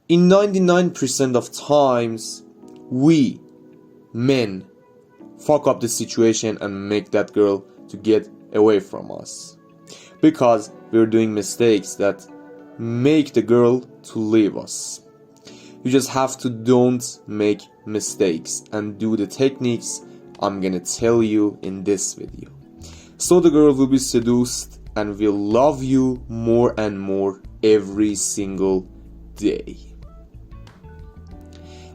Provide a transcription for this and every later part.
In 99% of times, we, men, fuck up the situation and make that girl to get away from us. Because we're doing mistakes that make the girl to leave us. You just have to don't make mistakes and do the techniques I'm gonna tell you in this video. So the girl will be seduced and will love you more and more every single day.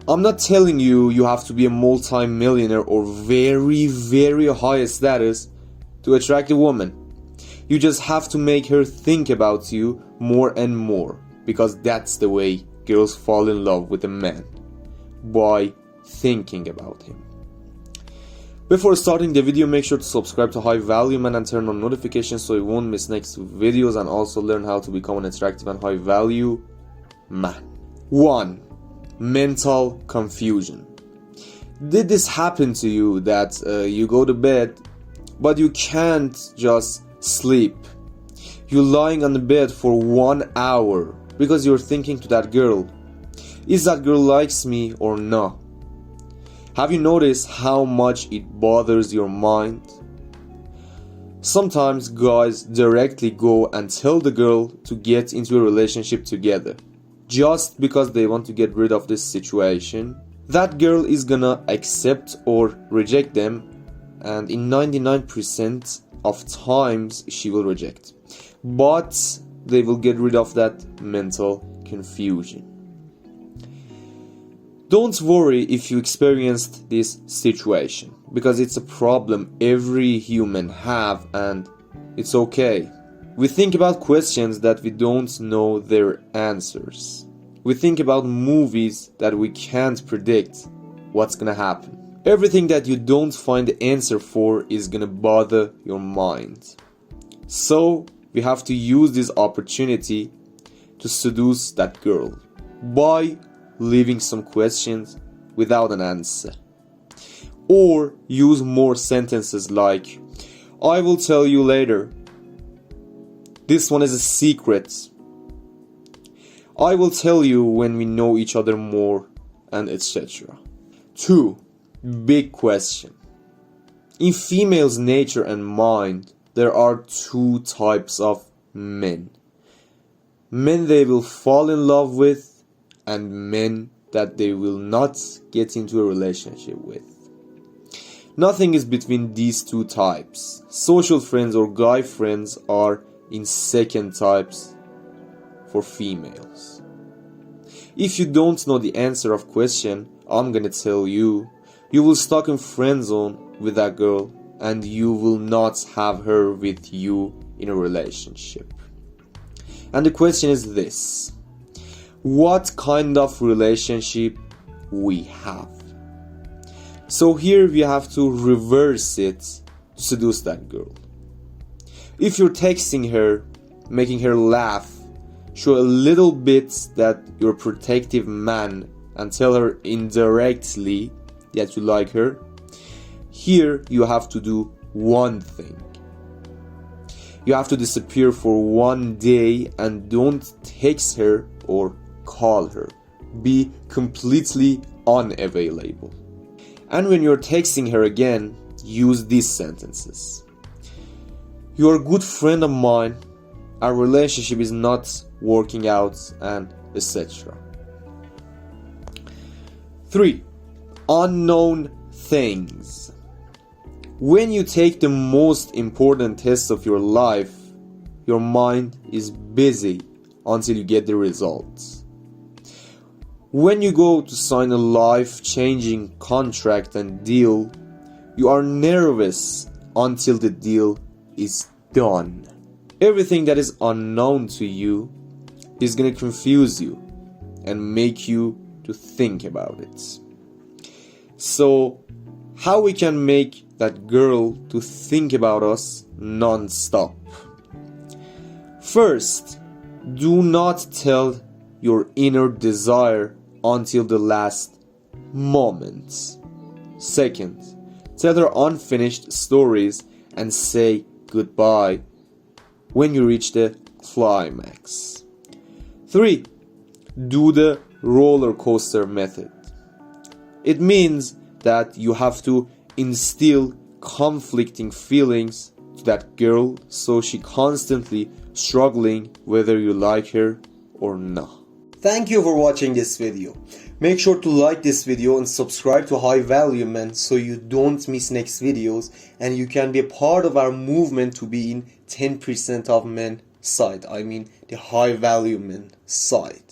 I'm not telling you you have to be a multi-millionaire or very, very high status to attract a woman. You just have to make her think about you more and more, because that's the way girls fall in love with a man, by thinking about him. Before starting the video, make sure to subscribe to HighValue Man and turn on notifications so you won't miss next videos, and also learn how to become an attractive and high value man. 1. Mental confusion. Did this happen to you that you go to bed but you can't just sleep? You're lying on the bed for 1 hour because you're thinking to that girl, is that girl likes me or not? Have you noticed how much it bothers your mind? Sometimes guys directly go and tell the girl to get into a relationship together just because they want to get rid of this situation. That girl is gonna accept or reject them, and in 99% of times she will reject. But they will get rid of that mental confusion. Don't worry if you experienced this situation, because it's a problem every human have, and it's okay. We think about questions that we don't know their answers. We think about movies that we can't predict what's gonna happen. Everything that you don't find the answer for is gonna bother your mind. So we have to use this opportunity to seduce that girl by leaving some questions without an answer. Or use more sentences like, I will tell you later. This one is a secret. I will tell you when we know each other more, and etc. 2. Big question. In females' nature and mind, there are 2 types of men. Men they will fall in love with, and men that they will not get into a relationship with. Nothing is between these 2 types. Social friends or guy friends are in second types for females. If you don't know the answer of question I'm gonna tell you, you will stuck in friend zone with that girl, and you will not have her with you in a relationship. And the question is this: what kind of relationship we have? So here we have to reverse it to seduce that girl. If you're texting her, making her laugh, show a little bit that you're a protective man, and tell her indirectly that you like her, here you have to do one thing. You have to disappear for 1 day and don't text her or call her. Be completely unavailable. And when you're texting her again, use these sentences: you're a good friend of mine, our relationship is not working out, and etc. 3. Unknown things. When you take the most important test of your life, your mind is busy until you get the results. When you go to sign a life-changing contract and deal, you are nervous until the deal is done. Everything that is unknown to you is gonna confuse you and make you to think about it. So, how we can make that girl to think about us non-stop? First, do not tell your inner desire until the last moment. Second, tell her unfinished stories and say goodbye when you reach the climax. 3. Do the roller coaster method. It means that you have to instill conflicting feelings to that girl so she constantly struggling whether you like her or not. Thank you for watching this video. Make sure to like this video and subscribe to HighValue Men so you don't miss next videos and you can be a part of our movement to be in 10% of men side. I mean the HighValue Men side.